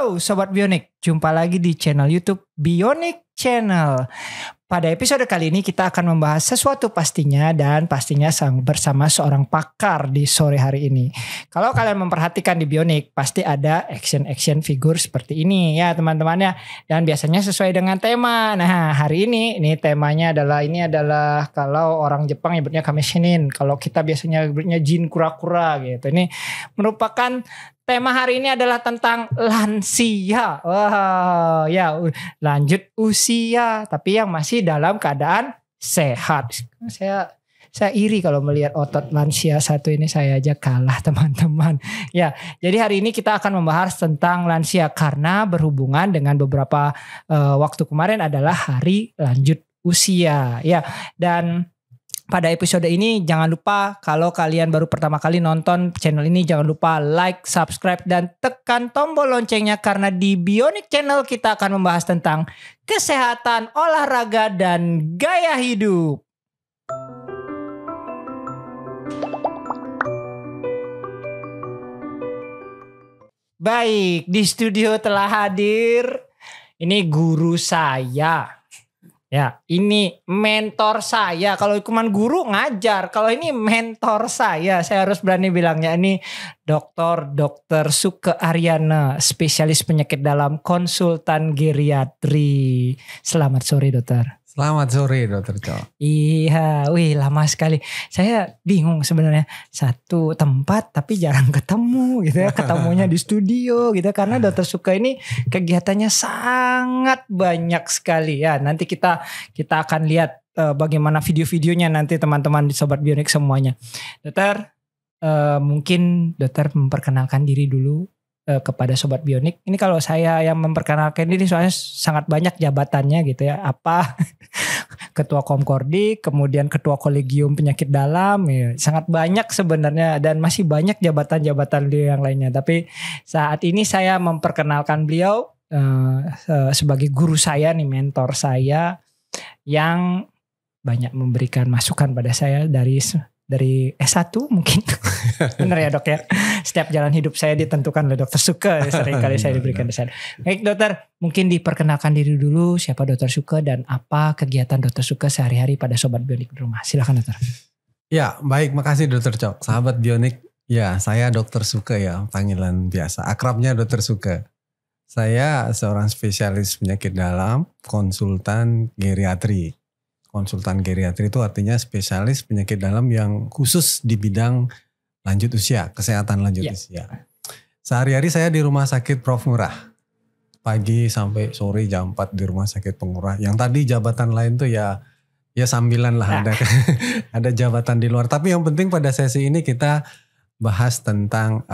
Halo Sobat Bionik, jumpa lagi di channel YouTube Bionic Channel. Pada episode kali ini kita akan membahas sesuatu pastinya dan pastinya bersama seorang pakar di sore hari ini. Kalau kalian memperhatikan di Bionic pasti ada action figur seperti ini ya teman-teman ya. Dan biasanya sesuai dengan tema. Nah hari ini temanya adalah kalau orang Jepang nyebutnya kameshinin. Kalau kita biasanya nyebutnya jin kura-kura gitu. Ini merupakan tema hari ini adalah tentang lansia. Wah, ya lanjut usia tapi yang masih dalam keadaan sehat. Saya iri kalau melihat otot lansia satu ini, saya aja kalah teman-teman. Ya, jadi hari ini kita akan membahas tentang lansia karena berhubungan dengan beberapa waktu kemarin adalah hari lanjut usia. Ya, dan pada episode ini jangan lupa kalau kalian baru pertama kali nonton channel ini jangan lupa like, subscribe dan tekan tombol loncengnya karena di Bionic Channel kita akan membahas tentang kesehatan, olahraga dan gaya hidup. Baik, di studio telah hadir ini guru saya. Ya, ini mentor saya. Kalau cuman guru ngajar, kalau ini mentor saya harus berani bilangnya ini Dr. Suke Aryana, spesialis penyakit dalam, konsultan geriatri. Selamat sore, Dokter. Selamat sore, Dokter Cok. Iya, lama sekali. Saya bingung sebenarnya, satu tempat tapi jarang ketemu gitu ya. Ketemunya di studio gitu karena Dokter Suke ini kegiatannya sangat banyak sekali ya. Nanti kita akan lihat bagaimana video-videonya nanti teman-teman di Sobat Bionik semuanya. Dokter, mungkin Dokter memperkenalkan diri dulu kepada Sobat Bionik. Ini kalau saya yang memperkenalkan diri soalnya sangat banyak jabatannya gitu ya. Apa Ketua Komkordik, kemudian Ketua Kolegium Penyakit Dalam, ya, sangat banyak sebenarnya dan masih banyak jabatan-jabatan beliau yang lainnya. Tapi saat ini saya memperkenalkan beliau sebagai guru saya nih, mentor saya yang banyak memberikan masukan pada saya dari S1 mungkin. Benar ya Dok ya. Setiap jalan hidup saya ditentukan oleh Dokter Suke. Seringkali saya diberikan desain. Baik Dokter, mungkin diperkenalkan diri dulu siapa Dokter Suke dan apa kegiatan Dokter Suke sehari-hari pada Sobat Bionik di rumah. Silakan Dokter. Ya baik, makasih Dokter Cok. Sahabat Bionik, ya saya Dokter Suke ya, panggilan biasa. Akrabnya Dokter Suke. Saya seorang spesialis penyakit dalam, konsultan geriatri. Konsultan geriatri itu artinya spesialis penyakit dalam yang khusus di bidang lanjut usia, kesehatan lanjut usia. Sehari-hari saya di Rumah Sakit Prof. Ngurah. Pagi sampai sore jam 4 di Rumah Sakit Pengurah. Yang tadi jabatan lain tuh ya sambilan lah, ada jabatan di luar. Tapi yang penting pada sesi ini kita bahas tentang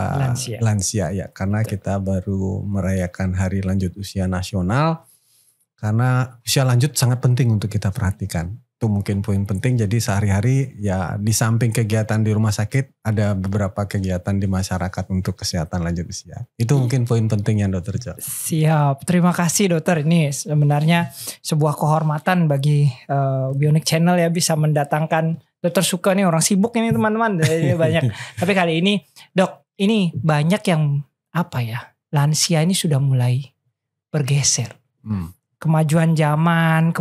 lansia ya. Karena kita baru merayakan Hari Lanjut Usia Nasional. Karena usia lanjut sangat penting untuk kita perhatikan. Itu mungkin poin penting. Jadi sehari-hari ya di samping kegiatan di rumah sakit ada beberapa kegiatan di masyarakat untuk kesehatan lanjut usia. Itu mungkin poin pentingnya Dokter Jo. Siap. Terima kasih Dokter. Ini sebenarnya sebuah kehormatan bagi Bionic Channel ya bisa mendatangkan Dokter Suke nih, orang sibuk ini teman-teman. Banyak. Tapi kali ini Dok, ini banyak yang lansia ini sudah mulai bergeser. Kemajuan zaman,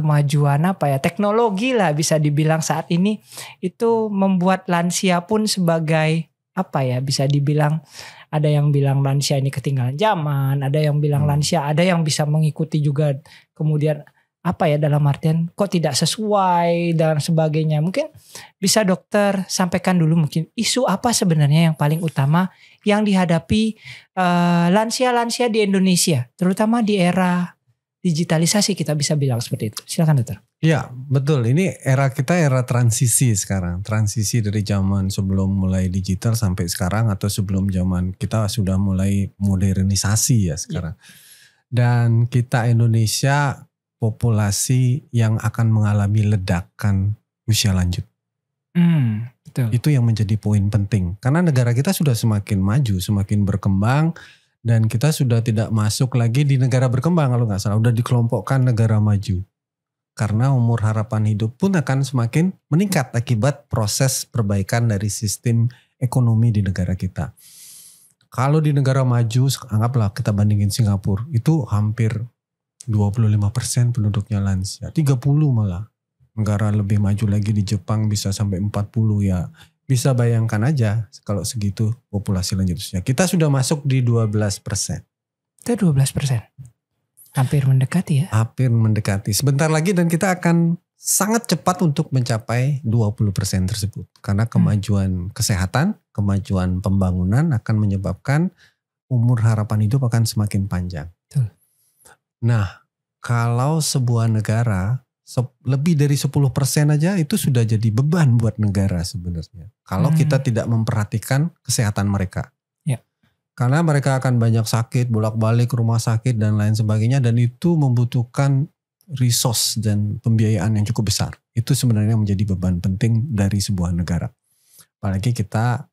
teknologi lah bisa dibilang saat ini itu membuat lansia pun sebagai bisa dibilang ada yang bilang lansia ini ketinggalan zaman, ada yang bilang lansia, ada yang bisa mengikuti juga kemudian dalam artian kok tidak sesuai dan sebagainya. Mungkin bisa Dokter sampaikan dulu mungkin isu apa sebenarnya yang paling utama yang dihadapi lansia-lansia di Indonesia, terutama di era digitalisasi kita bisa bilang seperti itu. Silakan Dokter. Iya betul, ini era kita era transisi sekarang. Transisi dari zaman sebelum mulai digital sampai sekarang atau sebelum zaman kita sudah mulai modernisasi ya sekarang. Dan kita Indonesia populasi yang akan mengalami ledakan usia lanjut. Betul. Itu yang menjadi poin penting. Karena negara kita sudah semakin maju, semakin berkembang. Dan kita sudah tidak masuk lagi di negara berkembang kalau nggak salah. Udah dikelompokkan negara maju. Karena umur harapan hidup pun akan semakin meningkat akibat proses perbaikan dari sistem ekonomi di negara kita. Kalau di negara maju, anggaplah kita bandingin Singapura, itu hampir 25% penduduknya lansia. 30 malah. Negara lebih maju lagi di Jepang bisa sampai 40 ya. Bisa bayangkan aja kalau segitu populasi lanjut usia. Kita sudah masuk di 12%. Itu 12%. Hampir mendekati ya. Hampir mendekati. Sebentar lagi dan kita akan sangat cepat untuk mencapai 20% tersebut. Karena kemajuan kesehatan, kemajuan pembangunan akan menyebabkan umur harapan hidup akan semakin panjang. Betul. Nah, kalau sebuah negara lebih dari 10% aja itu sudah jadi beban buat negara sebenarnya. Kalau kita tidak memperhatikan kesehatan mereka. Ya. Karena mereka akan banyak sakit, bolak-balik rumah sakit dan lain sebagainya. Dan itu membutuhkan resource dan pembiayaan yang cukup besar. Itu sebenarnya menjadi beban penting dari sebuah negara. Apalagi kita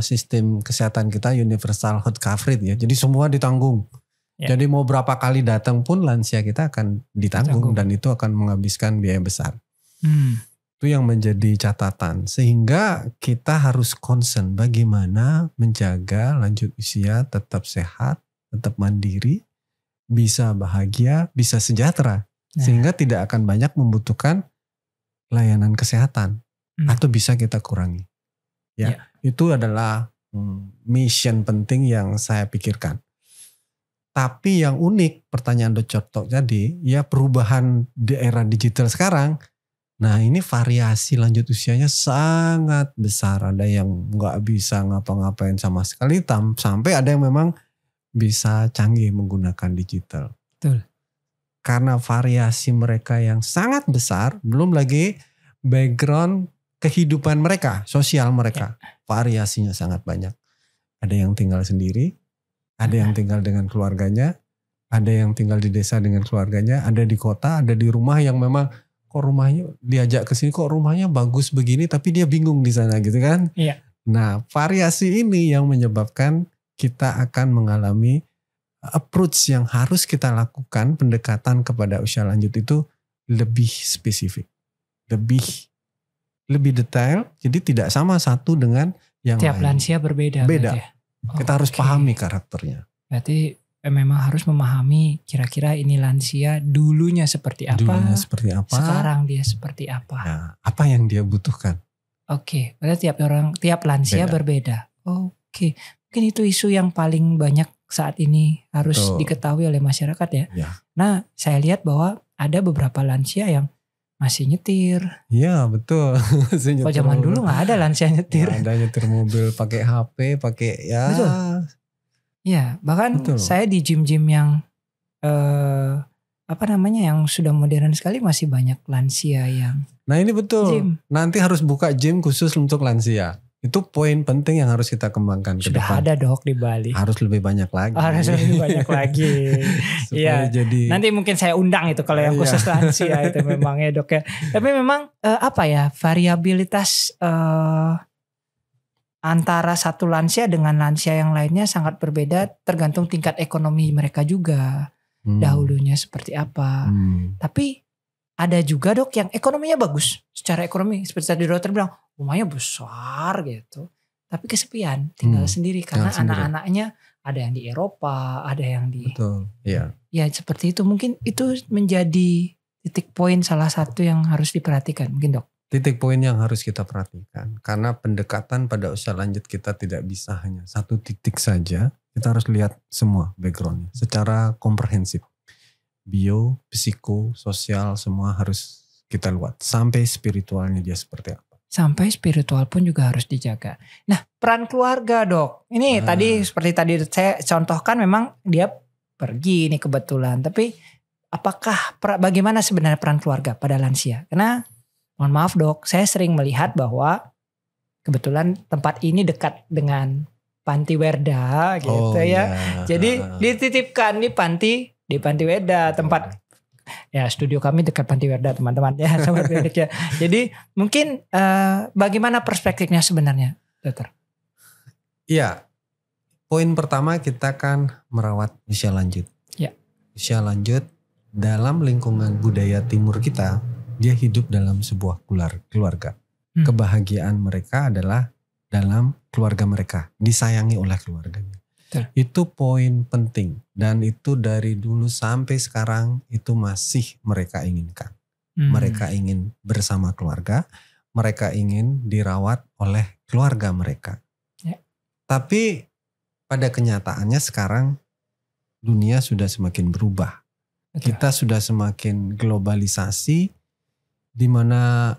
sistem kesehatan kita universal health coverage ya. Jadi semua ditanggung. Ya. Jadi mau berapa kali datang pun lansia kita akan ditanggung. Dan itu akan menghabiskan biaya besar. Itu yang menjadi catatan. Sehingga kita harus concern bagaimana menjaga lanjut usia tetap sehat, tetap mandiri, bisa bahagia, bisa sejahtera. Sehingga tidak akan banyak membutuhkan layanan kesehatan. Atau bisa kita kurangi. Ya. Itu adalah mission penting yang saya pikirkan. Tapi yang unik pertanyaan Dr. Tok tadi, ya perubahan di era digital sekarang. Nah ini variasi lanjut usianya sangat besar. Ada yang nggak bisa ngapa-ngapain sama sekali, sampai ada yang memang bisa canggih menggunakan digital. Betul. Karena variasi mereka yang sangat besar, belum lagi background kehidupan mereka, sosial mereka. Variasinya sangat banyak. Ada yang tinggal sendiri. Ada yang tinggal dengan keluarganya, ada yang tinggal di desa dengan keluarganya, ada di kota, ada di rumah yang memang kok rumahnya diajak ke sini kok rumahnya bagus begini tapi dia bingung di sana gitu kan. Iya. Nah, variasi ini yang menyebabkan kita akan mengalami approach yang harus kita lakukan, pendekatan kepada usia lanjut itu lebih spesifik, lebih detail, jadi tidak sama satu dengan yang tiap lain. Lansia berbeda. Beda. Ya? Kita harus pahami karakternya. Berarti memang harus memahami kira-kira ini lansia dulunya seperti apa. Sekarang dia seperti apa. Nah, apa yang dia butuhkan. Oke, berarti tiap lansia berbeda. Oke. Mungkin itu isu yang paling banyak saat ini harus diketahui oleh masyarakat ya. Nah, saya lihat bahwa ada beberapa lansia yang masih nyetir. Iya betul. Kalau zaman dulu nggak ada lansia nyetir. Gak ada nyetir mobil, pakai HP, pakai ya. Betul. Ya bahkan saya di gym-gym yang yang sudah modern sekali masih banyak lansia yang. Nah ini betul. Gym. Nanti harus buka gym khusus untuk lansia. Itu poin penting yang harus kita kembangkan ke depan. Sudah ada Dok di Bali. Harus lebih banyak lagi. Harus lebih banyak lagi. Iya. Nanti mungkin saya undang itu kalau yang khusus lansia itu memang ya Dok ya. Tapi memang variabilitas antara satu lansia dengan lansia yang lainnya sangat berbeda tergantung tingkat ekonomi mereka juga. Dahulunya seperti apa. Tapi ada juga Dok yang ekonominya bagus. Secara ekonomi seperti tadi dokter bilang rumahnya besar gitu. Tapi kesepian tinggal sendiri karena anak-anaknya ada yang di Eropa, ada yang di. Betul. Iya. Ya seperti itu, mungkin itu menjadi titik poin salah satu yang harus diperhatikan mungkin Dok. Titik poin yang harus kita perhatikan karena pendekatan pada usia lanjut kita tidak bisa hanya satu titik saja. Kita harus lihat semua backgroundnya secara komprehensif. Bio, psiko, sosial semua harus kita lihat. Sampai spiritualnya dia seperti apa. Sampai spiritual pun juga harus dijaga. Nah peran keluarga Dok. Ini tadi seperti tadi saya contohkan memang dia pergi ini kebetulan. Tapi apakah bagaimana sebenarnya peran keluarga pada lansia? Karena mohon maaf Dok, saya sering melihat bahwa kebetulan tempat ini dekat dengan Panti Werda gitu ya. Jadi dititipkan di Panti Werda tempat ya studio kami dekat Panti Werda teman-teman ya sobat Bionik ya. Jadi mungkin bagaimana perspektifnya sebenarnya Dokter? Iya. Poin pertama kita kan merawat usia lanjut. Ya. Usia lanjut dalam lingkungan budaya timur kita, dia hidup dalam sebuah keluarga. Kebahagiaan mereka adalah dalam keluarga mereka, disayangi oleh keluarganya. Betul. Itu poin penting dan itu dari dulu sampai sekarang itu masih mereka inginkan. Mereka ingin bersama keluarga, mereka ingin dirawat oleh keluarga mereka. Ya. Tapi pada kenyataannya sekarang dunia sudah semakin berubah. Betul. Kita sudah semakin globalisasi di mana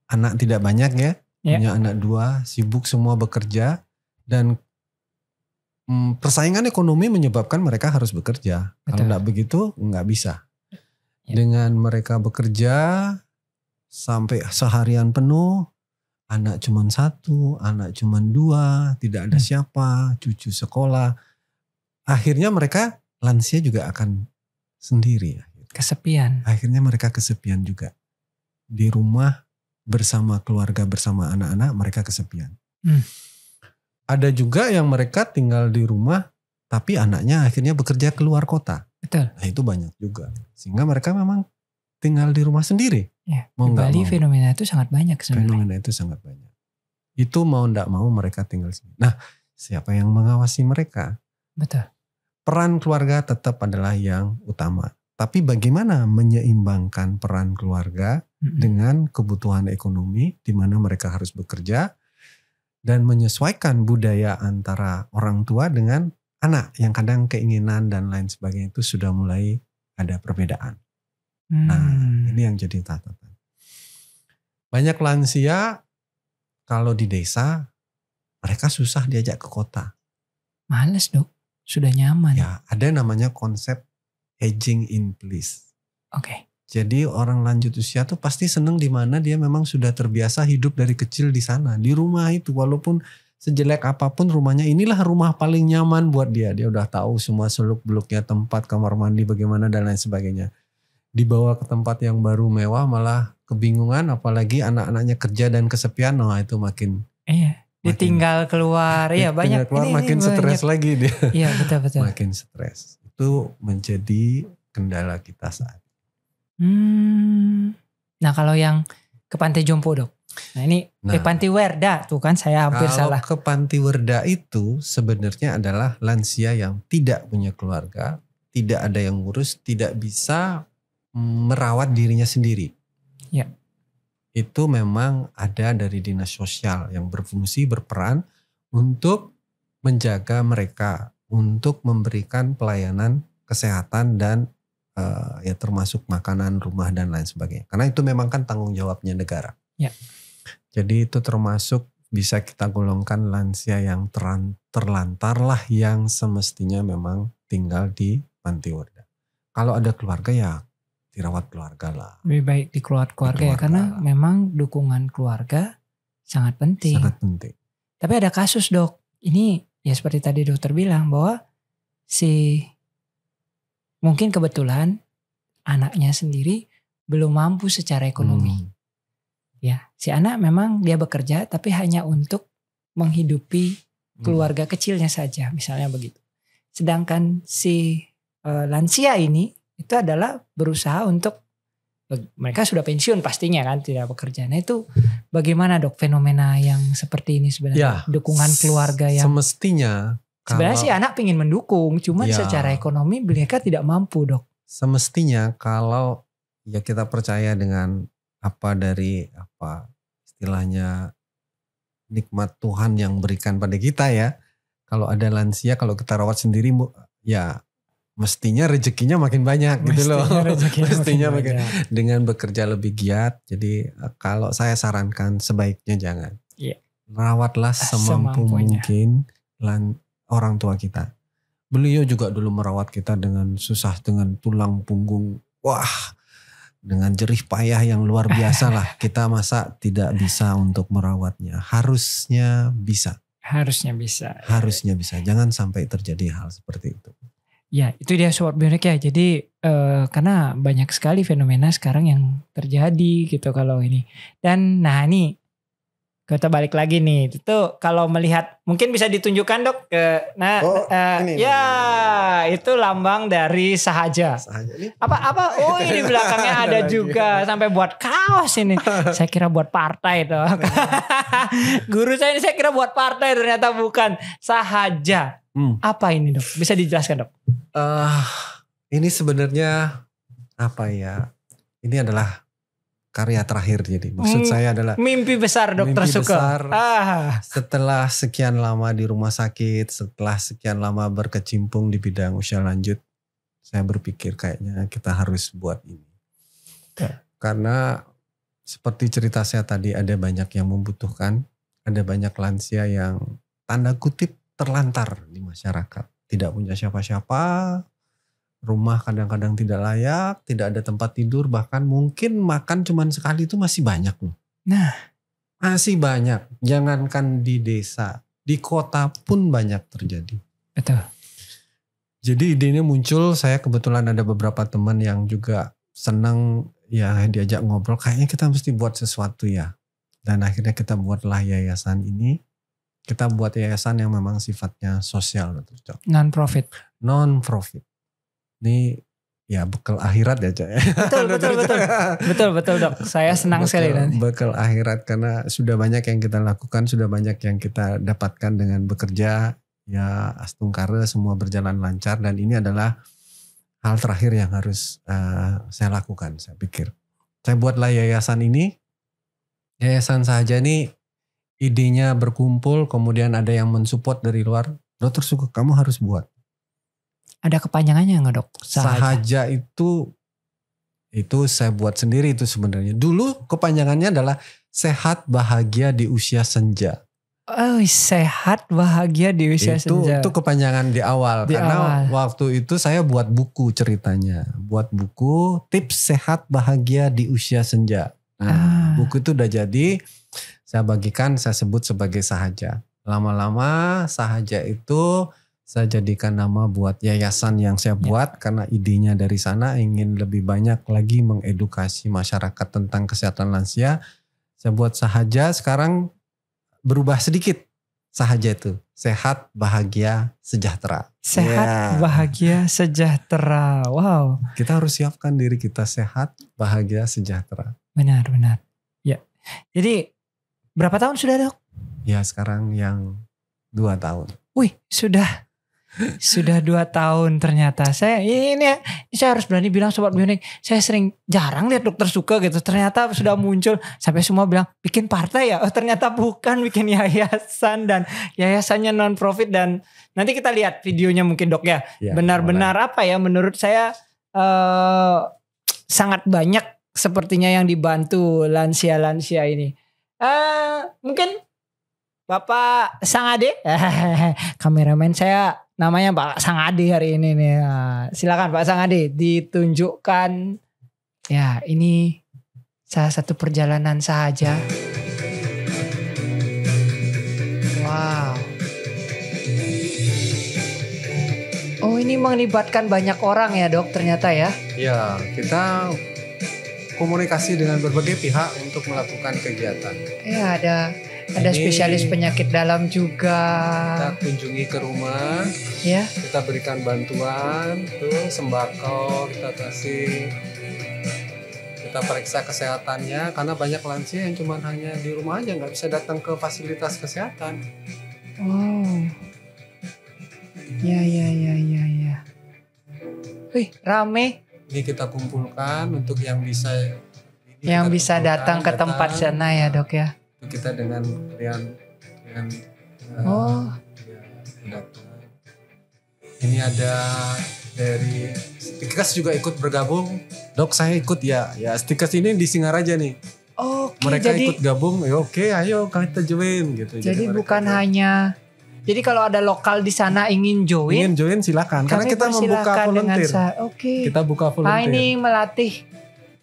anak tidak banyak ya. Punya anak 2, sibuk semua bekerja dan persaingan ekonomi menyebabkan mereka harus bekerja. Betul. Kalau nggak begitu nggak bisa. Ya. Dengan mereka bekerja sampai seharian penuh, anak cuma 1, anak cuma 2, tidak ada siapa, cucu sekolah. Akhirnya mereka lansia juga akan sendiri. Kesepian. Akhirnya mereka kesepian juga. Di rumah bersama keluarga, bersama anak-anak, mereka kesepian. Ada juga yang mereka tinggal di rumah, tapi anaknya akhirnya bekerja keluar kota. Betul. Nah itu banyak juga. Sehingga mereka memang tinggal di rumah sendiri. Ya, di Bali fenomena itu sangat banyak sebenarnya. Fenomena itu sangat banyak. Itu mau tidak mau mereka tinggal sendiri. Nah, siapa yang mengawasi mereka? Betul. Peran keluarga tetap adalah yang utama. Tapi bagaimana menyeimbangkan peran keluarga dengan kebutuhan ekonomi di mana mereka harus bekerja dan menyesuaikan budaya antara orang tua dengan anak yang kadang keinginan dan lain sebagainya itu sudah mulai ada perbedaan. Nah, ini yang jadi catatan. Banyak lansia kalau di desa mereka susah diajak ke kota. Males dok, sudah nyaman. Ya, ada namanya konsep aging in place. Oke. Jadi orang lanjut usia tuh pasti seneng di mana dia memang sudah terbiasa hidup dari kecil di sana, di rumah itu, walaupun sejelek apapun rumahnya, inilah rumah paling nyaman buat dia. Dia udah tahu semua seluk-beluknya, tempat kamar mandi bagaimana dan lain sebagainya. Dibawa ke tempat yang baru mewah malah kebingungan, apalagi anak-anaknya kerja dan kesepian, nah itu makin ditinggal keluar, ya banyak keluar, makin stres lagi dia. Iya betul. Makin stres. Itu menjadi kendala kita saat. Nah kalau yang ke Panti Jompo dok, nah ini ke Panti Werda tuh kan saya hampir salah. Kalau ke Panti Werda itu sebenarnya adalah lansia yang tidak punya keluarga, tidak ada yang ngurus, tidak bisa merawat dirinya sendiri. Ya. Itu memang ada dari dinas sosial yang berfungsi berperan untuk menjaga mereka, untuk memberikan pelayanan kesehatan dan ya termasuk makanan, rumah dan lain sebagainya. Karena itu memang kan tanggung jawabnya negara. Ya. Jadi itu termasuk bisa kita golongkan lansia yang terlantar lah, yang semestinya memang tinggal di Panti Werda. Kalau ada keluarga ya dirawat keluarga lah. Lebih baik di keluarga ya, karena memang dukungan keluarga sangat penting. Sangat penting. Tapi ada kasus dok, ini ya seperti tadi dokter bilang bahwa mungkin kebetulan anaknya sendiri belum mampu secara ekonomi. Ya, si anak memang dia bekerja tapi hanya untuk menghidupi keluarga kecilnya saja, misalnya begitu. Sedangkan si lansia ini itu adalah berusaha untuk, mereka sudah pensiun pastinya kan, tidak bekerja. Nah itu bagaimana dok fenomena yang seperti ini sebenarnya? Ya, dukungan keluarga yang semestinya. Sebenarnya sih anak pengen mendukung, cuman secara ekonomi mereka tidak mampu dok. Semestinya kalau ya kita percaya dengan istilahnya nikmat Tuhan yang berikan pada kita ya. Kalau ada lansia, kalau kita rawat sendiri ya mestinya rezekinya makin banyak gitu loh. Mestinya makin dengan bekerja lebih giat. Jadi kalau saya sarankan sebaiknya jangan. Iya. Rawatlah semampu mungkin orang tua kita. Beliau juga dulu merawat kita dengan susah, dengan tulang punggung. Wah, dengan jerih payah yang luar biasa lah. Kita masa tidak bisa untuk merawatnya. Harusnya bisa. Harusnya bisa. Harusnya bisa. Jangan sampai terjadi hal seperti itu. Ya, itu dia Sobat Bionik ya. Jadi karena banyak sekali fenomena sekarang yang terjadi gitu kalau ini. Dan nah ini Kita balik lagi nih. Itu kalau melihat mungkin bisa ditunjukkan dok ke ini. itu lambang dari Sahaja. Sahaja ini. Apa? Oh ini belakangnya ada juga sampai buat kaos ini. Saya kira buat partai dok. Guru saya ini saya kira buat partai ternyata bukan. Sahaja. Apa ini dok? Bisa dijelaskan dok? Ini sebenarnya apa ya? Ini adalah karya terakhir, jadi maksud saya adalah mimpi besar dokter Suke. Setelah sekian lama di rumah sakit, setelah sekian lama berkecimpung di bidang usia lanjut, saya berpikir kayaknya kita harus buat ini. Karena seperti cerita saya tadi, ada banyak yang membutuhkan, ada banyak lansia yang tanda kutip terlantar di masyarakat, tidak punya siapa-siapa. Rumah kadang-kadang tidak layak, tidak ada tempat tidur, bahkan mungkin makan cuman sekali itu masih banyak loh. Nah, masih banyak. Jangankan di desa, di kota pun banyak terjadi. Betul. Jadi idenya muncul, saya kebetulan ada beberapa teman yang juga senang ya diajak ngobrol, kayaknya kita mesti buat sesuatu ya. Dan akhirnya kita buatlah yayasan ini. Kita buat yayasan yang memang sifatnya sosial. Non-profit. Non-profit. Ini ya bekal akhirat ya Cak. Betul dok. Saya senang sekali nanti. Bekal akhirat karena sudah banyak yang kita lakukan, sudah banyak yang kita dapatkan dengan bekerja. Ya astungkara semua berjalan lancar dan ini adalah hal terakhir yang harus saya lakukan. Saya pikir saya buatlah yayasan ini. Yayasan Sahaja ini idenya berkumpul, kemudian ada yang mensupport dari luar. Dokter Suke, kamu harus buat. Ada kepanjangannya nggak dok? Sahaja itu saya buat sendiri itu sebenarnya. Dulu kepanjangannya adalah sehat bahagia di usia senja. Oh, sehat bahagia di usia senja. Itu kepanjangan di awal. Karena waktu itu saya buat buku ceritanya. Buat buku tips sehat bahagia di usia senja. Nah, buku itu udah jadi. Saya bagikan, saya sebut sebagai Sahaja. Lama-lama Sahaja itu saya jadikan nama buat yayasan yang saya buat karena idenya dari sana ingin lebih banyak lagi mengedukasi masyarakat tentang kesehatan lansia. Saya buat Sahaja, sekarang berubah sedikit. Sahaja itu sehat, bahagia, sejahtera. Sehat, bahagia, sejahtera. Wow. Kita harus siapkan diri kita sehat, bahagia, sejahtera. Benar. Ya. Jadi berapa tahun sudah dok? Ya sekarang yang 2 tahun. Wih sudah 2 tahun ternyata. Saya harus berani bilang Sobat Bionik, saya sering jarang lihat dokter Suke gitu. Ternyata sudah muncul sampai semua bilang bikin partai ya. Oh ternyata bukan, bikin yayasan dan yayasannya non profit. Dan nanti kita lihat videonya mungkin dok ya. Benar-benar apa ya, menurut saya sangat banyak sepertinya yang dibantu lansia-lansia ini. Mungkin Bapak Sangade, kameramen saya namanya Pak Sangade hari ini nih. Silakan Pak Sangade ditunjukkan. Ya ini salah satu perjalanan Sahaja. Wow. Oh ini melibatkan banyak orang ya dok ternyata ya. Ya kita komunikasi dengan berbagai pihak untuk melakukan kegiatan. Ya ada spesialis penyakit dalam juga. Kita kunjungi ke rumah, ya. Kita berikan bantuan, tuh sembako kita kasih, kita periksa kesehatannya karena banyak lansia yang cuma hanya di rumah aja, nggak bisa datang ke fasilitas kesehatan. Oh, ya. Wih, rame. Ini kita kumpulkan untuk yang bisa datang ke tempat sana ya dok ya. Kita dengan ini ada dari Stikes juga ikut bergabung. Dok saya ikut ya Stikes ini di Singaraja nih. Oke, mereka ikut gabung. Oke, ayo kita join gitu. Jadi bukan hanya. Jadi kalau ada lokal di sana ingin join silakan. Karena kita membuka volunteer. Oke. Kita buka volunteer. Ini melatih.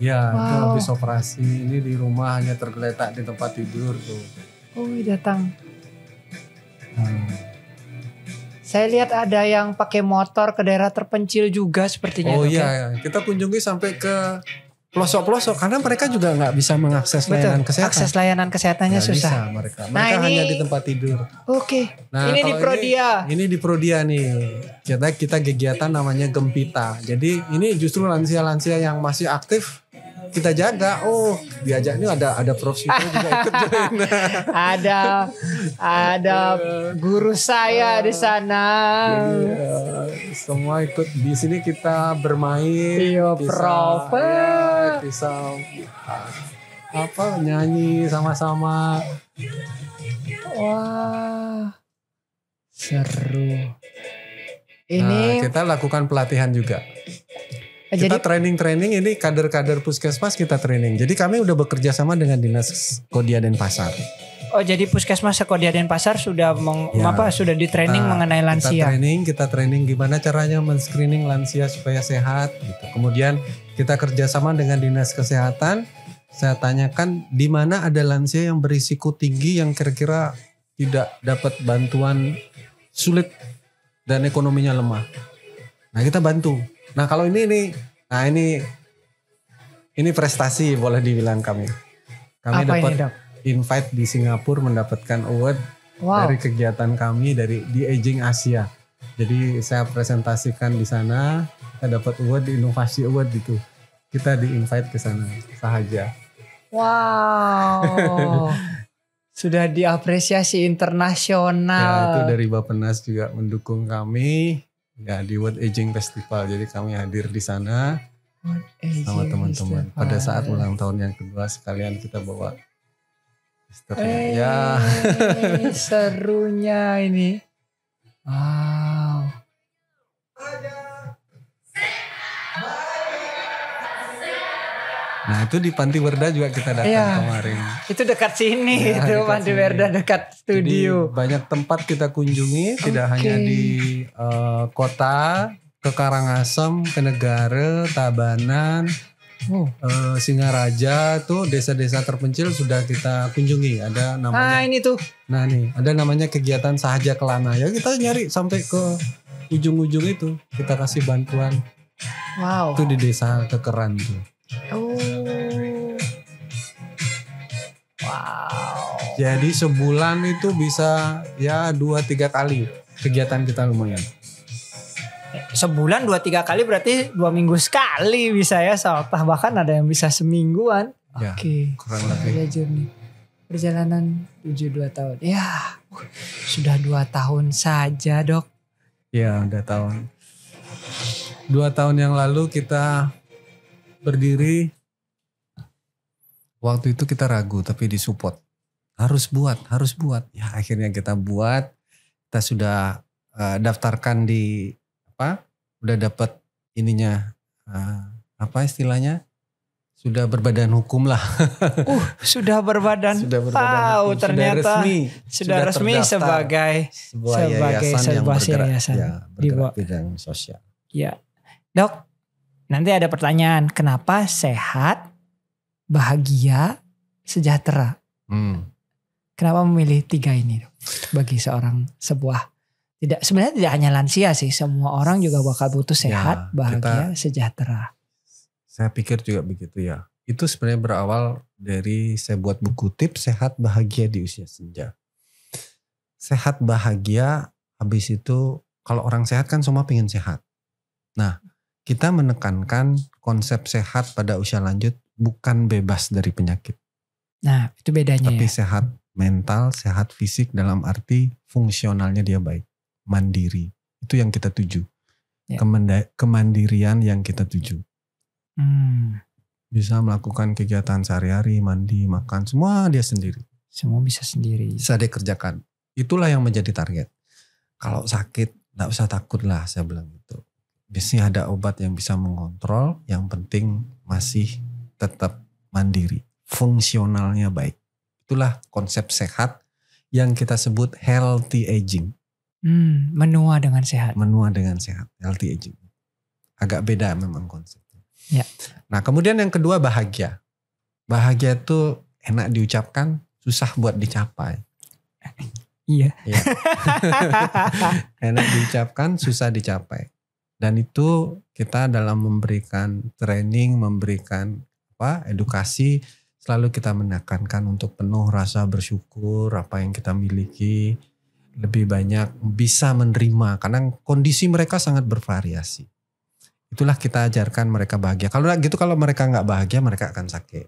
Ya, itu habis operasi. Ini di rumah hanya tergeletak di tempat tidur tuh. Oh, datang. Saya lihat ada yang pakai motor ke daerah terpencil juga sepertinya. Oh iya, kita kunjungi sampai ke pelosok-pelosok karena mereka juga nggak bisa mengakses layanan kesehatan. Akses layanan kesehatannya Nggak susah. bisa mereka. Nah, Mereka ini- hanya di tempat tidur. Oke. Nah, Ini di kalau Prodia. Ini di Prodia nih. Kita kegiatan namanya Gempita. Jadi ini justru lansia-lansia yang masih aktif kita jaga. Oh, diajak ini ada Prof Suka juga ikut join. ada guru saya di sana. Jadi, semua ikut di sini kita bermain. Iya, bisa, Prof. bisa nyanyi sama-sama. Wah, seru. Nah, Ini kita lakukan pelatihan juga. jadi Kita training ini kader-kader puskesmas kita training. Jadi kami udah bekerja sama dengan Dinas Kodia Denpasar. jadi Puskesmas Sekodia Denpasar sudah Ya. sudah di training mengenai lansia. Kita training gimana caranya men-screening lansia supaya sehat gitu. Kemudian kita kerjasama dengan Dinas Kesehatan. Saya tanyakan di mana ada lansia yang berisiko tinggi yang kira-kira tidak dapat bantuan, sulit dan ekonominya lemah. Nah, kita bantu. Nah, kalau ini prestasi boleh dibilang kami. Kami Apa dapat ini, Dok? invite di Singapura mendapatkan award Wow. dari kegiatan kami dari di Aging Asia. Jadi saya presentasikan di sana, kita dapat award di Inovasi Award itu. Kita di-invite ke sana sahaja. Wow. Sudah diapresiasi Ya, internasional. itu dari Bappenas juga mendukung kami ya di World Aging Festival. Jadi kami hadir di sana sama teman-teman. Pada saat ulang tahun yang kedua sekalian kita bawa posternya. Ya. Serunya ini. Wow. Nah, itu di Panti Werda juga kita datang Iya. kemarin. Itu dekat sini, Ya, itu dekat Panti sini. Werda dekat studio. Jadi banyak tempat kita kunjungi, tidak Oke. hanya di kota, ke Karangasem, ke Negara, Tabanan, Oh. Singaraja, tuh desa-desa terpencil sudah kita kunjungi. Ada namanya, Ini tuh. nah nih, ada namanya kegiatan Sahaja Kelana. Ya kita nyari sampai ke ujung-ujung itu, kita kasih bantuan. Wow. Itu di desa Kekeran tuh. Oh. Wow. Jadi sebulan itu bisa ya 2-3 kali kegiatan kita lumayan. Sebulan 2-3 kali berarti 2 minggu sekali bisa ya. Bahkan ada yang bisa semingguan. Ya, Oke. kurang lebih. Sahaja Journey. Perjalanan 2 tahun. Ya, sudah 2 tahun saja, Dok. Ya udah tahun. 2 tahun yang lalu kita berdiri. Waktu itu kita ragu tapi disupport. Harus buat. Ya akhirnya kita buat. Kita sudah daftarkan di udah dapat ininya apa istilahnya? Sudah berbadan hukum lah. Sudah berbadan. Sudah berbadan Tahu hukum. ternyata Sudah resmi terdaftar sebagai sebuah sebagai yayasan yang sebuah bergerak, yayasan ya, di bergerak bawah. bidang sosial. ya. Dok, nanti ada pertanyaan, kenapa sehat, bahagia, sejahtera? Kenapa memilih 3 ini, Dok? Bagi sebuah sebenarnya tidak hanya lansia sih, semua orang juga bakal butuh sehat, bahagia, sejahtera. Saya pikir juga begitu ya. Itu sebenarnya berawal dari saya buat buku tips sehat bahagia di usia senja. Sehat bahagia, habis itu kalau orang sehat kan semua pengen sehat. Nah, kita menekankan konsep sehat pada usia lanjut bukan bebas dari penyakit. Nah, itu bedanya Tapi ya. sehat mental, sehat fisik dalam arti fungsionalnya dia baik. Mandiri. Itu yang kita tuju. Ya. Kemandirian yang kita tuju. Bisa melakukan kegiatan sehari-hari, mandi, makan, semua dia sendiri. Semua bisa sendiri. Bisa dia kerjakan. Itulah yang menjadi target. Kalau sakit, gak usah takut lah, saya bilang gitu. Biasanya ada obat yang bisa mengontrol, yang penting masih tetap mandiri. Fungsionalnya baik. Itulah konsep sehat yang kita sebut healthy aging. Menua dengan sehat. Menua dengan sehat, healthy aging. Agak beda memang konsepnya. Ya. Nah kemudian yang kedua bahagia. Bahagia itu enak diucapkan, susah buat dicapai. Iya. Ya. Enak diucapkan, susah dicapai. Dan itu kita dalam memberikan training, memberikan edukasi selalu kita menekankan untuk penuh rasa bersyukur apa yang kita miliki, lebih banyak bisa menerima karena kondisi mereka sangat bervariasi. Itulah kita ajarkan mereka bahagia. Kalau gitu kalau mereka nggak bahagia mereka akan sakit.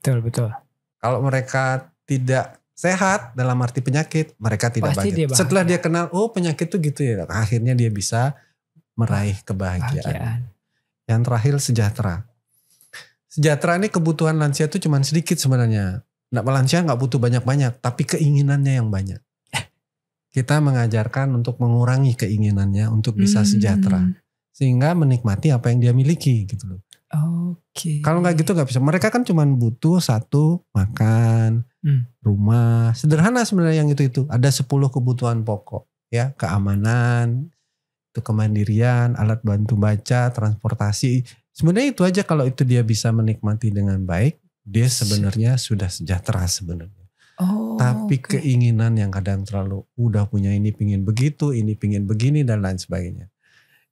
Betul. Kalau mereka tidak sehat dalam arti penyakit, mereka tidak Pasti bahagia. dia Setelah dia kenal, oh penyakit itu gitu ya, akhirnya dia bisa meraih kebahagiaan. Bahagiaan. Yang terakhir sejahtera. Sejahtera ini kebutuhan lansia itu cuma sedikit sebenarnya. Lansia nggak butuh banyak-banyak, tapi keinginannya yang banyak. Kita mengajarkan untuk mengurangi keinginannya untuk bisa sejahtera, sehingga menikmati apa yang dia miliki gitu loh. Oke. Kalau nggak gitu nggak bisa. Mereka kan cuma butuh satu, makan, rumah, sederhana sebenarnya yang itu. Ada 10 kebutuhan pokok ya, keamanan, itu kemandirian, alat bantu baca, transportasi. Sebenarnya itu aja kalau itu dia bisa menikmati dengan baik, dia sebenarnya sudah sejahtera sebenarnya. Tapi keinginan yang kadang terlalu udah punya ini pingin begitu, ini pingin begini dan lain sebagainya.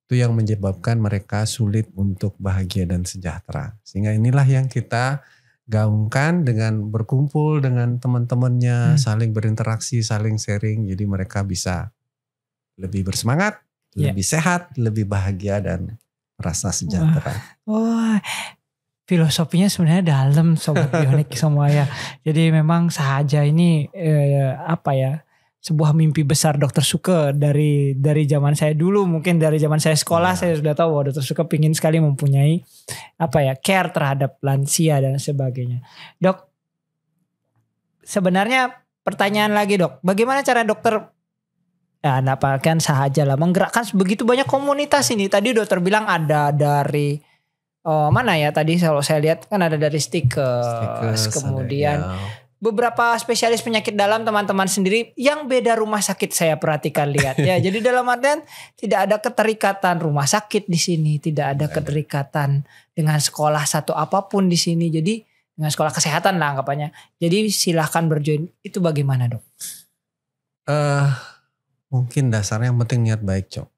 Itu yang menyebabkan mereka sulit untuk bahagia dan sejahtera. Sehingga inilah yang kita gaungkan dengan berkumpul dengan teman-temannya, saling berinteraksi, saling sharing. Jadi mereka bisa lebih bersemangat, lebih sehat, lebih bahagia dan merasa sejahtera. Wah, filosofinya sebenarnya dalam Sobat Bionik semua ya. Jadi memang sahaja ini sebuah mimpi besar Dokter Suke dari zaman saya dulu, mungkin dari zaman saya sekolah saya sudah tahu bahwa Dokter Suke pingin sekali mempunyai care terhadap lansia dan sebagainya. Dok, sebenarnya pertanyaan lagi Dok, bagaimana cara dokter kan sahaja lah menggerakkan begitu banyak komunitas ini? Tadi dokter bilang ada dari mana ya tadi kalau saya lihat kan ada dari Stikers, kemudian beberapa spesialis penyakit dalam teman-teman sendiri yang beda rumah sakit saya perhatikan lihat ya. Jadi dalam artian tidak ada keterikatan rumah sakit di sini, tidak ada keterikatan dengan sekolah satu apapun di sini. Jadi dengan sekolah kesehatan lah anggapannya. Jadi silahkan berjoin. Itu bagaimana Dok? Mungkin dasarnya yang penting niat baik, Cok.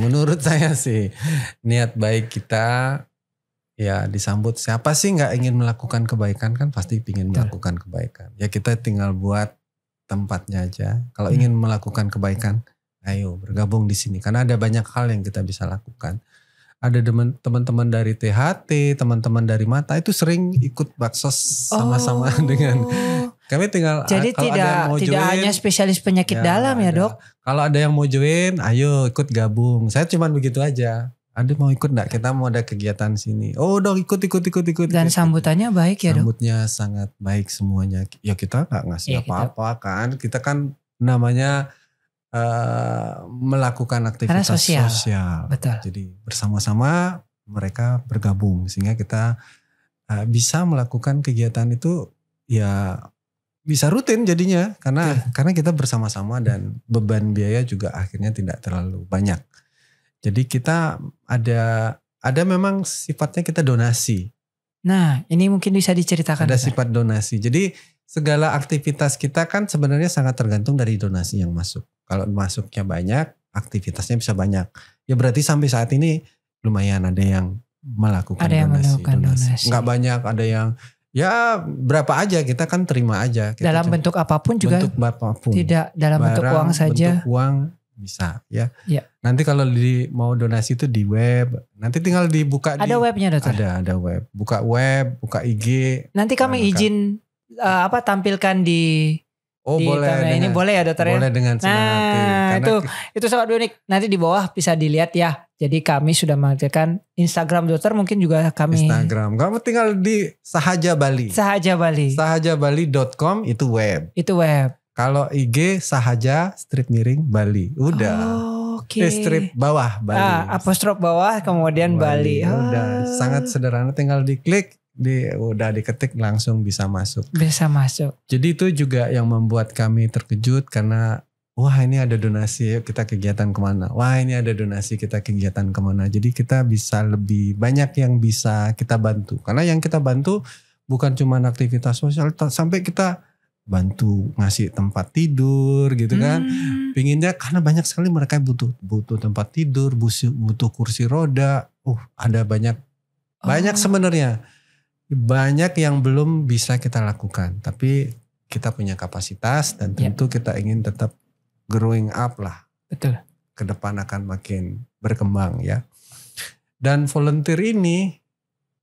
Menurut saya sih niat baik kita ya disambut. Siapa sih nggak ingin melakukan kebaikan, kan pasti ingin melakukan kebaikan. Ya kita tinggal buat tempatnya aja. Kalau ingin melakukan kebaikan, ayo bergabung di sini. Karena ada banyak hal yang kita bisa lakukan. Ada teman-teman dari THT, teman-teman dari Mata itu sering ikut baksos sama-sama dengan kami tinggal. Jadi tidak hanya spesialis penyakit dalam ya Dok. Kalau ada yang mau join, ayo ikut gabung. Saya cuma begitu aja. Ada mau ikut enggak? Kita mau ada kegiatan sini. Oh Dok ikut. Dan sambutannya baik ya Dok? Sambutnya sangat baik semuanya. Ya kita gak ngasih apa-apa kan. Kita kan namanya melakukan aktivitas sosial. Betul. Jadi bersama-sama mereka bergabung. Sehingga kita bisa melakukan kegiatan itu ya bisa rutin jadinya. Karena kita bersama-sama dan beban biaya juga akhirnya tidak terlalu banyak. Jadi kita ada memang sifatnya kita donasi. Nah ini mungkin bisa diceritakan. Ada sifat donasi. Jadi segala aktivitas kita kan sebenarnya sangat tergantung dari donasi yang masuk. Kalau masuknya banyak, aktivitasnya bisa banyak. Ya berarti sampai saat ini lumayan ada yang melakukan donasi. Enggak banyak, ada yang ya berapa aja kita kan terima aja. Kita dalam bentuk apapun juga. Bentuk apapun. Tidak dalam bentuk uang saja. Bentuk uang bisa ya. Nanti kalau mau donasi itu di web. Nanti tinggal dibuka. Ada webnya Dokter? Ada web. Buka web, buka IG. Nanti kami izin tampilkan di boleh ini boleh ya Dokter ya. Boleh dengan senang hati. Karena itu Sobat Bionik, nanti di bawah bisa dilihat ya. Jadi kami sudah mengaktifkan Instagram Dokter, mungkin juga kami Instagram. Kamu tinggal di Sahaja Bali. Sahajabali.com itu web. Kalau IG Sahaja _Bali. Udah. Oke. Strip bawah Bali. Apostrof bawah kemudian Bali. Udah sangat sederhana, tinggal diklik. Udah diketik langsung bisa masuk. Jadi itu juga yang membuat kami terkejut karena wah ini ada donasi kita kegiatan kemana. Wah ini ada donasi kita kegiatan kemana. Jadi kita bisa lebih banyak yang bisa kita bantu. Karena yang kita bantu bukan cuma aktivitas sosial, sampai kita bantu ngasih tempat tidur gitu kan. Pinginnya karena banyak sekali mereka butuh tempat tidur, butuh kursi roda. Ada banyak Banyak sebenarnya. Banyak yang belum bisa kita lakukan. Tapi kita punya kapasitas dan tentu kita ingin tetap growing up lah. Betul. Ke depan akan makin berkembang ya. Dan volunteer ini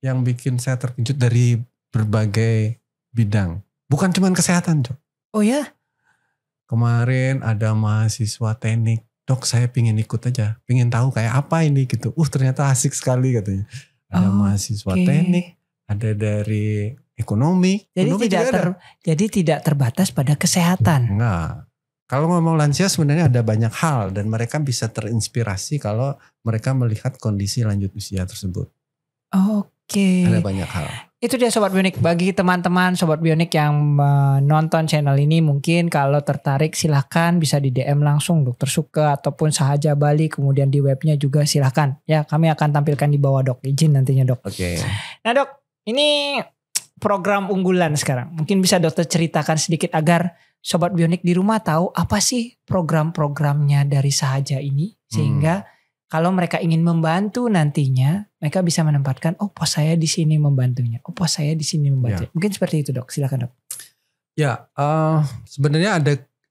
yang bikin saya terkejut dari berbagai bidang. Bukan cuma kesehatan, Cok. Oh ya? Kemarin ada mahasiswa teknik. Dok, saya pingin ikut aja. Pingin tahu kayak apa ini gitu. Ternyata asik sekali katanya. Ada mahasiswa teknik. Ada dari ekonomi. Jadi tidak terbatas pada kesehatan. Enggak. Kalau ngomong lansia sebenarnya ada banyak hal. Dan mereka bisa terinspirasi kalau mereka melihat kondisi lanjut usia tersebut. Oke. Ada banyak hal. Itu dia Sobat Bionik. Bagi teman-teman Sobat Bionik yang menonton channel ini, mungkin kalau tertarik silahkan bisa di DM langsung Dokter Suke ataupun Sahaja Bali. Kemudian di webnya juga silahkan. Ya, kami akan tampilkan di bawah Dok. Izin nantinya Dok. Oke. Nah Dok, ini program unggulan sekarang. Mungkin bisa Dokter ceritakan sedikit agar Sobat Bionik di rumah tahu apa sih program-programnya dari Sahaja ini. Sehingga kalau mereka ingin membantu nantinya, mereka bisa menempatkan, pos saya di sini membantunya. Pos saya di sini membantu. Mungkin seperti itu Dok, silakan Dok. Ya, sebenarnya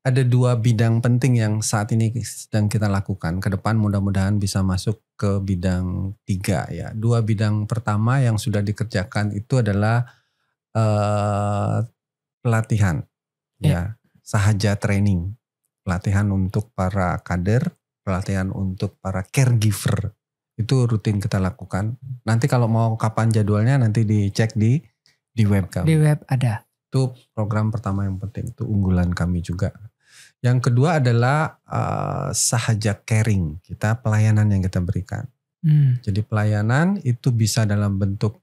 ada dua bidang penting yang saat ini sedang kita lakukan. Ke depan mudah-mudahan bisa masuk ke bidang 3 ya. Dua bidang pertama yang sudah dikerjakan itu adalah pelatihan. Ya, Sahaja training. Pelatihan untuk para kader, pelatihan untuk para caregiver. Itu rutin kita lakukan. Nanti kalau mau kapan jadwalnya nanti dicek di web kami. Di web ada. Itu program pertama yang penting. Itu unggulan kami juga. Yang kedua adalah Sahaja caring. Kita pelayanan yang kita berikan. Jadi pelayanan itu bisa dalam bentuk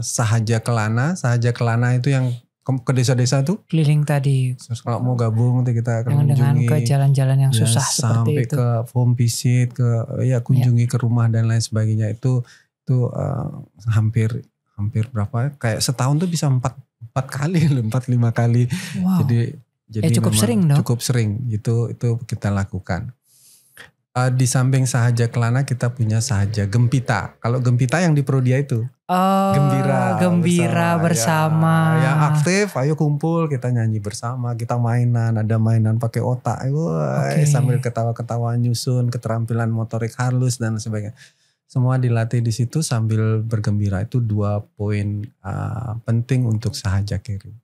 Sahaja Kelana. Sahaja Kelana itu yang ke desa-desa tuh keliling tadi. Kalau mau gabung nanti kita akan dengan ke jalan-jalan yang susah seperti itu. Sampai ke home visit, kunjungi ke rumah dan lain sebagainya. Itu hampir berapa? Kayak setahun tuh bisa 4 kali, 4-5 kali. Wow. Jadi cukup sering dong. Cukup sering itu kita lakukan. Di samping Sahaja Kelana kita punya Sahaja Gempita. Kalau Gempita yang di Prodia itu. Gembira bersama. Yang aktif, ayo kumpul, kita nyanyi bersama, kita mainan, ada mainan pakai otak. Sambil ketawa-ketawa nyusun keterampilan motorik halus dan sebagainya. Semua dilatih di situ sambil bergembira. Itu 2 poin penting untuk Sahaja Caring.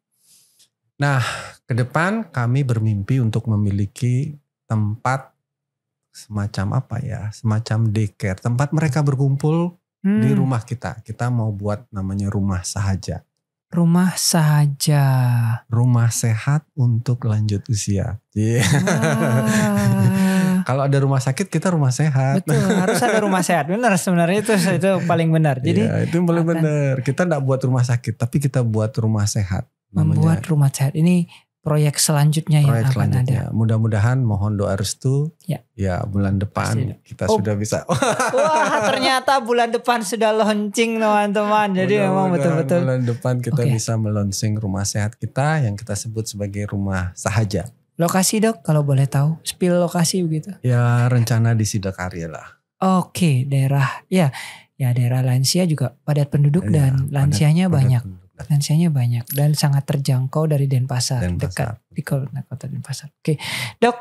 Nah, ke depan kami bermimpi untuk memiliki tempat semacam daycare, tempat mereka berkumpul di rumah kita. Kita mau buat namanya Rumah Sahaja. Rumah Sahaja. Rumah sehat untuk lanjut usia. Kalau ada rumah sakit, kita rumah sehat. Betul, harus ada rumah sehat. Benar, sebenarnya itu paling benar. Jadi itu paling benar. Kita enggak buat rumah sakit, tapi kita buat rumah sehat. Membuat rumah sehat. Ini proyek selanjutnya yang akan ada. Mudah-mudahan mohon doa restu. Ya bulan depan kita sudah bisa. Wah, ternyata bulan depan sudah launching teman-teman. Jadi memang betul-betul. Bulan depan kita bisa melaunching rumah sehat kita yang kita sebut sebagai Rumah Sahaja. Lokasi Dok, kalau boleh tahu. Spill lokasi begitu. Ya rencana di Sidakarya lah. Oke, daerah. Ya daerah lansia juga padat penduduk dan lansianya banyak. Lansianya banyak dan sangat terjangkau dari Denpasar. Dekat di kota Denpasar. Oke, Dok.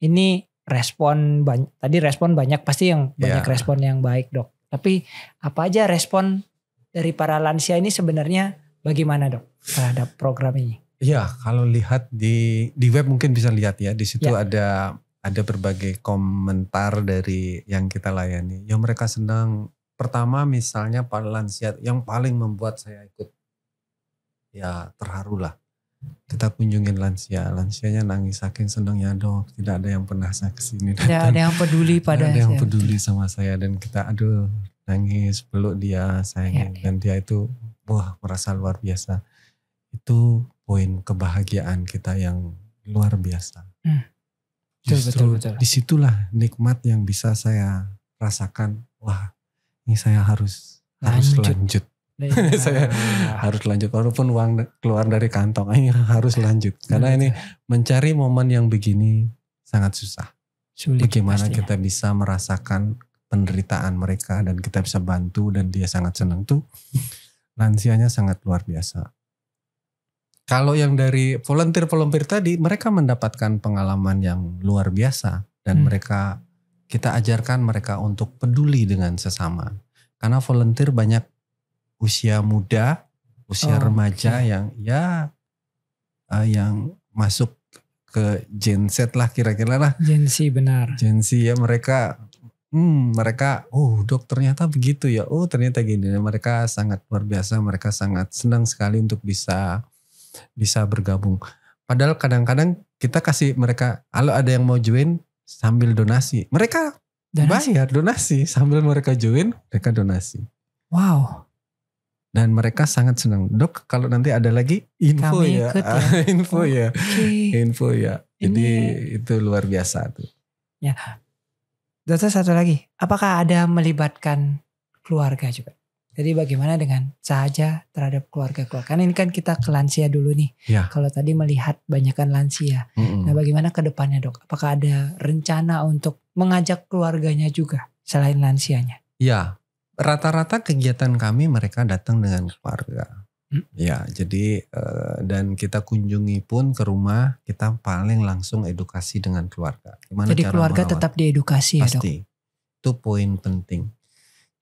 Ini respon banyak. Tadi respon banyak, pasti yang banyak respon yang baik Dok. Tapi apa aja respon dari para lansia ini sebenarnya bagaimana Dok terhadap program ini? Iya, kalau lihat di web mungkin bisa lihat ya. Di situ ada berbagai komentar dari yang kita layani. Yang mereka senang. Pertama misalnya para lansia yang paling membuat saya ikut terharu lah. Kita kunjungin lansianya nangis saking senangnya Dok. Tidak ada yang pernah saya kesini. Tidak ada yang peduli pada saya. Tidak ada yang peduli sama saya dan kita nangis peluk dia sayang dan dia itu merasa luar biasa. Itu poin kebahagiaan kita yang luar biasa. Justru betul. Disitulah nikmat yang bisa saya rasakan. Ini saya harus lanjut. Saya harus lanjut walaupun uang keluar dari kantong. Harus lanjut. Karena ini mencari momen yang begini sangat susah. Sulit, bagaimana pastinya kita bisa merasakan penderitaan mereka dan kita bisa bantu dan dia sangat senang tuh, lansianya sangat luar biasa. Kalau yang dari volunteer tadi, mereka mendapatkan pengalaman yang luar biasa dan kita ajarkan mereka untuk peduli dengan sesama. Karena volunteer banyak usia muda, usia remaja yang yang masuk ke Gen Z lah kira-kira lah. Gen Z benar. Gen Z ya mereka dok ternyata begitu ya. Oh ternyata gini. Mereka sangat luar biasa. Mereka sangat senang sekali untuk bisa bergabung. Padahal kadang-kadang kita kasih mereka, kalau ada yang mau join sambil donasi. Mereka bayar donasi sambil mereka join, mereka donasi. Wow. Dan mereka sangat senang. Dok, kalau nanti ada lagi info Kami ya. ikut ya. Info ya. Okay. Info ya. Jadi itu luar biasa tuh. Ya. Dokter satu lagi. Apakah ada melibatkan keluarga juga? Jadi bagaimana dengan sahaja terhadap keluarga? Kan ini kan kita ke lansia dulu nih. Ya. Kalau tadi melihat banyakkan lansia. Nah bagaimana ke depannya dok? Apakah ada rencana untuk mengajak keluarganya juga selain lansianya? Ya. Rata-rata kegiatan kami mereka datang dengan keluarga. Ya, jadi dan kita kunjungi pun ke rumah, kita paling langsung edukasi dengan keluarga. Gimana jadi cara keluarga merawat? tetap diedukasi ya dok? Pasti. Itu poin penting.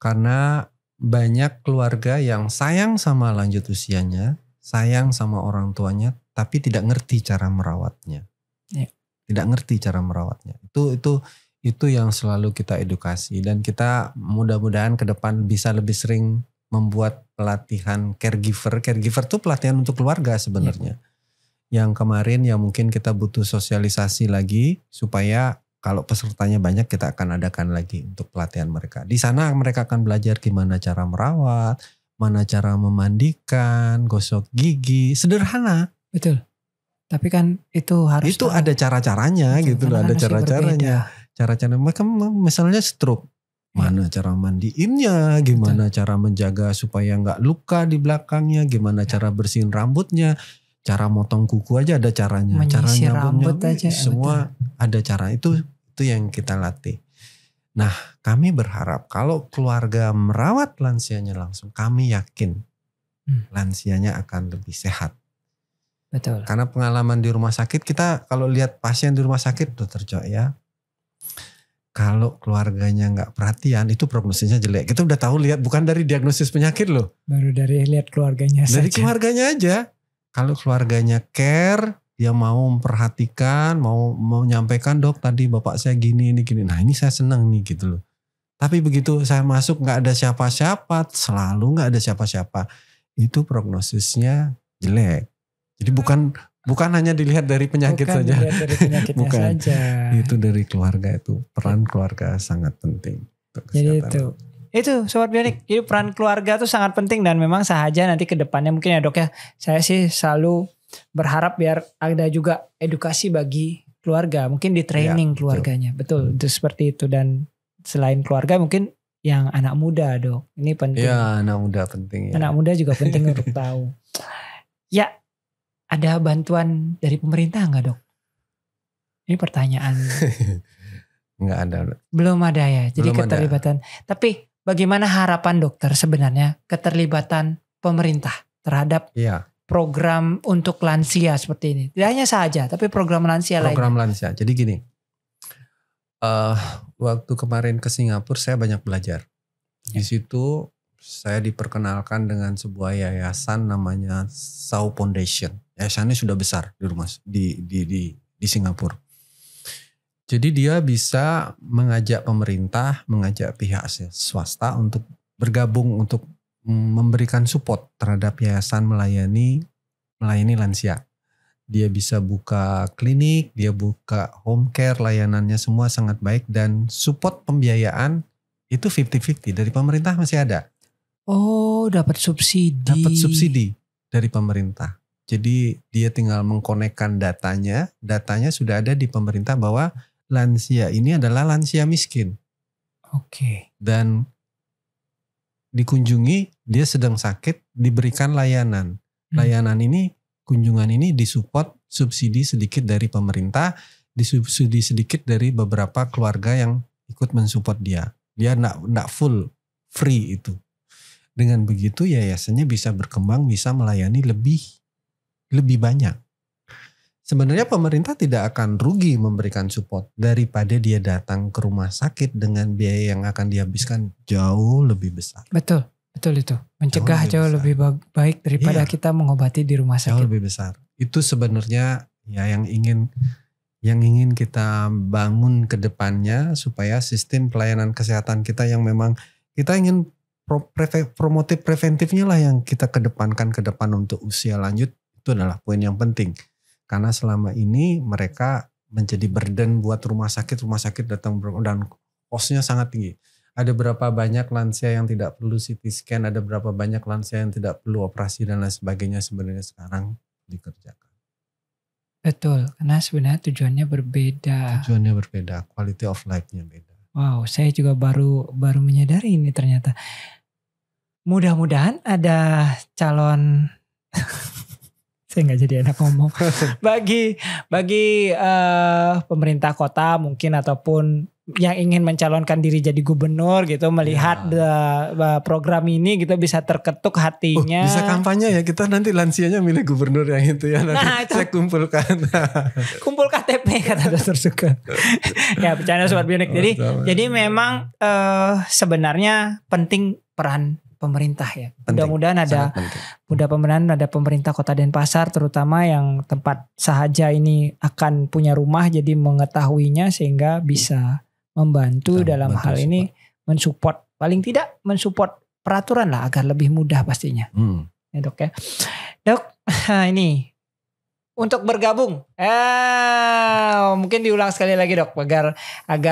Karena banyak keluarga yang sayang sama lanjut usianya, sayang sama orang tuanya, tapi tidak ngerti cara merawatnya. Ya. Tidak ngerti cara merawatnya. Itu yang selalu kita edukasi dan kita mudah-mudahan ke depan bisa lebih sering membuat pelatihan caregiver. Caregiver itu pelatihan untuk keluarga sebenarnya. Yang kemarin ya mungkin kita butuh sosialisasi lagi supaya kalau pesertanya banyak kita akan adakan lagi untuk pelatihan mereka. Di sana mereka akan belajar gimana cara merawat, mana cara memandikan, gosok gigi, sederhana. Betul. Tapi kan itu harus ada cara-caranya gitu loh, ada cara-caranya. Cara-cara mereka misalnya stroke, mana cara mandiinnya, gimana cara menjaga supaya nggak luka di belakangnya, gimana cara bersihin rambutnya, cara motong kuku aja ada caranya, cara rambut aja semua ada cara. Itu yang kita latih. Nah kami berharap kalau keluarga merawat lansianya langsung, kami yakin lansianya akan lebih sehat. Betul. Karena pengalaman di rumah sakit kita kalau lihat pasien di rumah sakit dokter Cok ya. Kalau keluarganya nggak perhatian itu prognosisnya jelek. Kita udah tahu lihat bukan dari diagnosis penyakit loh. Baru dari lihat keluarganya saja. Dari keluarganya aja. Kalau keluarganya care, dia mau memperhatikan, mau menyampaikan dok tadi bapak saya gini ini gini. Nah ini saya senang nih gitu loh. Tapi begitu saya masuk nggak ada siapa-siapa, selalu nggak ada siapa-siapa. Itu prognosisnya jelek. Jadi bukan hanya dilihat dari penyakit saja. Bukan dilihat dari penyakitnya saja. Itu dari keluarga itu. Peran keluarga sangat penting. Jadi itu Sobat Bionik. Jadi peran keluarga itu sangat penting dan memang sahaja nanti ke depannya mungkin ya dok ya. Saya sih selalu berharap biar ada juga edukasi bagi keluarga. Mungkin di training keluarganya. Betul. Itu seperti itu. Dan selain keluarga mungkin yang anak muda dok. Ini penting. Ya anak muda penting ya. Anak muda juga penting untuk tahu. Ya. Ada bantuan dari pemerintah enggak dok? Ini pertanyaan. Enggak ada. Belum ada ya. Jadi belum keterlibatan. Ada. Tapi bagaimana harapan dokter sebenarnya keterlibatan pemerintah terhadap program untuk lansia seperti ini? Tidak hanya saja, tapi program lansia lainnya. Program lansia. Jadi gini. Waktu kemarin ke Singapura saya banyak belajar. Di situ saya diperkenalkan dengan sebuah yayasan namanya Sao Foundation. Yayasannya sudah besar di Singapura. Jadi dia bisa mengajak pemerintah, mengajak pihak swasta untuk bergabung untuk memberikan support terhadap yayasan melayani lansia. Dia bisa buka klinik, dia buka home care, layanannya semua sangat baik dan support pembiayaan itu 50-50 dari pemerintah masih ada. Oh, dapat subsidi. Dapat subsidi dari pemerintah. Jadi dia tinggal mengkonekkan datanya sudah ada di pemerintah bahwa lansia ini adalah lansia miskin. Oke. Dan dikunjungi, dia sedang sakit, diberikan layanan. Layanan ini, kunjungan ini disupport subsidi sedikit dari pemerintah, disubsidi sedikit dari beberapa keluarga yang ikut mensupport dia. Dia enggak full free itu. Dengan begitu yayasannya bisa berkembang, bisa melayani lebih banyak. Sebenarnya pemerintah tidak akan rugi memberikan support daripada dia datang ke rumah sakit dengan biaya yang akan dihabiskan jauh lebih besar. Betul itu. Mencegah jauh lebih baik daripada kita mengobati di rumah sakit. Jauh lebih besar. Itu sebenarnya ya yang ingin kita bangun ke depannya, supaya sistem pelayanan kesehatan kita yang memang kita ingin promotif preventifnya lah yang kita kedepankan ke depan untuk usia lanjut, itu adalah poin yang penting. Karena selama ini mereka menjadi burden buat rumah sakit datang dan kosnya sangat tinggi. Ada berapa banyak lansia yang tidak perlu CT scan, ada berapa banyak lansia yang tidak perlu operasi dan lain sebagainya sebenarnya sekarang dikerjakan. Betul, karena sebenarnya tujuannya berbeda. Quality of life-nya beda. Wow, saya juga baru menyadari ini ternyata. Mudah-mudahan ada calon saya nggak jadi enak ngomong bagi pemerintah kota mungkin ataupun yang ingin mencalonkan diri jadi gubernur gitu, melihat program ini gitu bisa terketuk hatinya. Bisa kampanye ya, kita nanti lansianya milih gubernur yang itu ya. Nanti saya kumpulkan. Kumpul KTP kata Dokter Suka. Ya bercanda Sobat Bionik. Jadi memang sebenarnya penting peran pemerintah ya. Mudah-mudahan ada pemerintah Kota Denpasar terutama yang tempat Sahaja ini akan punya rumah, jadi mengetahuinya sehingga bisa membantu dalam hal ini mensupport, paling tidak mensupport peraturan lah agar lebih mudah pastinya. Ya Dok ya. Dok, ini untuk bergabung mungkin diulang sekali lagi Dok agar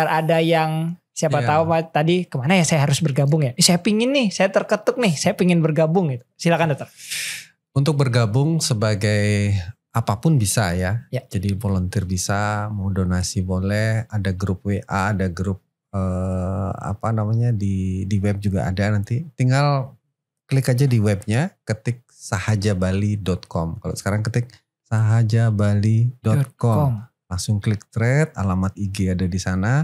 ada yang siapa tahu tadi kemana ya saya harus bergabung ya. Saya pingin nih, saya terketuk nih, saya pingin bergabung gitu. Silakan Dokter. Untuk bergabung sebagai apapun bisa ya. Jadi volunteer bisa, mau donasi boleh, ada grup WA, ada grup di web juga ada nanti. Tinggal klik aja di webnya, ketik sahajabali.com. Kalau sekarang ketik sahajabali.com. Langsung klik thread, alamat IG ada di sana.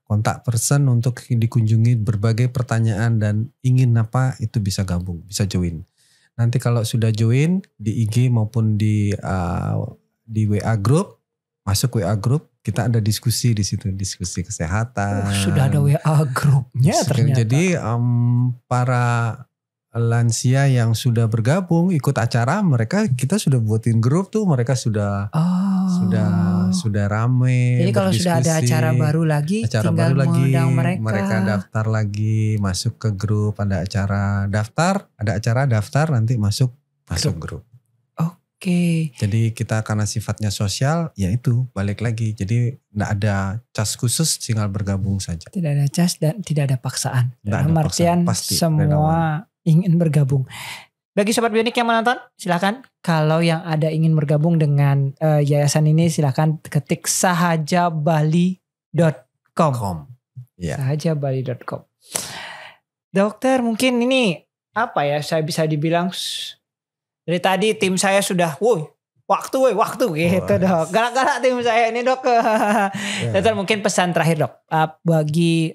Kontak person untuk dikunjungi berbagai pertanyaan dan ingin apa itu bisa gabung, bisa join. Nanti kalau sudah join di IG maupun di WA group, masuk WA group, kita ada diskusi di situ, diskusi kesehatan. Sudah ada WA grupnya ternyata. Jadi para lansia yang sudah bergabung ikut acara, kita sudah buatin grup tuh, mereka sudah rame. Jadi kalau sudah ada acara baru lagi, tinggal mengundang mereka daftar lagi, masuk ke grup. Ada acara daftar nanti masuk grup. Oke. Jadi kita karena sifatnya sosial, ya itu balik lagi. Jadi nggak ada cas khusus, tinggal bergabung saja. Tidak ada cas dan tidak ada paksaan. Dalam artian semua ingin bergabung. Bagi Sobat Bionik yang menonton, silakan. Kalau yang ada ingin bergabung dengan yayasan ini, silakan ketik sahajabali.com. Sahajabali.com. Dokter, mungkin ini apa ya? Saya bisa dibilang dari tadi tim saya sudah, waktu gitu Dok. Galak-galak tim saya ini Dok. Dokter, mungkin pesan terakhir Dok. Bagi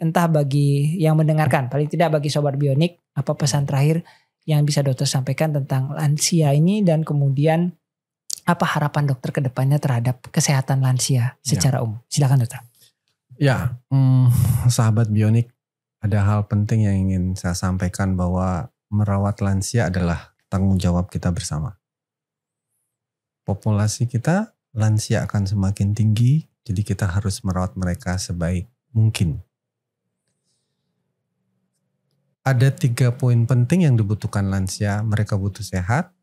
yang mendengarkan, paling tidak bagi Sobat Bionik, apa pesan terakhir yang bisa dokter sampaikan tentang lansia ini, dan kemudian apa harapan dokter ke depannya terhadap kesehatan lansia secara umum. Silakan dokter. Ya, sahabat Bionik, ada hal penting yang ingin saya sampaikan bahwa merawat lansia adalah tanggung jawab kita bersama. Populasi kita lansia akan semakin tinggi, jadi kita harus merawat mereka sebaik mungkin. Ada 3 poin penting yang dibutuhkan lansia. Mereka butuh sehat,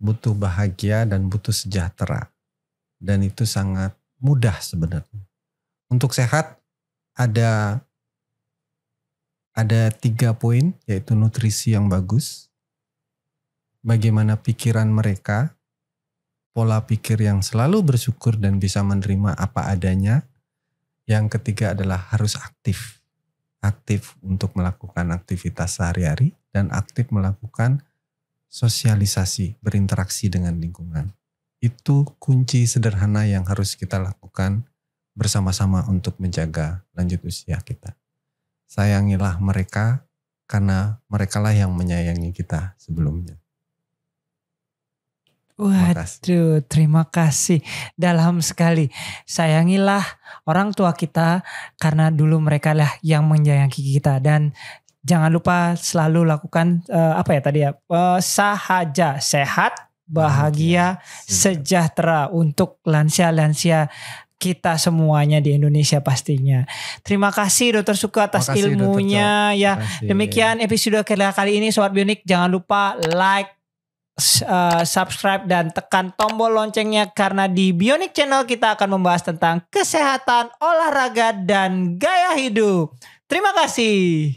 butuh bahagia, dan butuh sejahtera. Dan itu sangat mudah sebenarnya. Untuk sehat ada 3 poin, yaitu nutrisi yang bagus, bagaimana pikiran mereka, pola pikir yang selalu bersyukur dan bisa menerima apa adanya. Yang ketiga adalah harus aktif untuk melakukan aktivitas sehari-hari dan aktif melakukan sosialisasi, berinteraksi dengan lingkungan. Itu kunci sederhana yang harus kita lakukan bersama-sama untuk menjaga lanjut usia kita. sayangilah mereka karena merekalah yang menyayangi kita sebelumnya. Waduh, terima kasih. Dalam sekali. Sayangilah orang tua kita karena dulu mereka lah yang menyayangi kita. Dan jangan lupa selalu lakukan sahaja, sehat, bahagia, sejahtera untuk lansia-lansia kita semuanya di Indonesia pastinya. Terima kasih Dr. Suka atas ilmunya. Ya, demikian episode kali ini Sobat Bionik. Jangan lupa like, subscribe dan tekan tombol loncengnya karena di Bionic Channel kita akan membahas tentang kesehatan, olahraga dan gaya hidup. Terima kasih.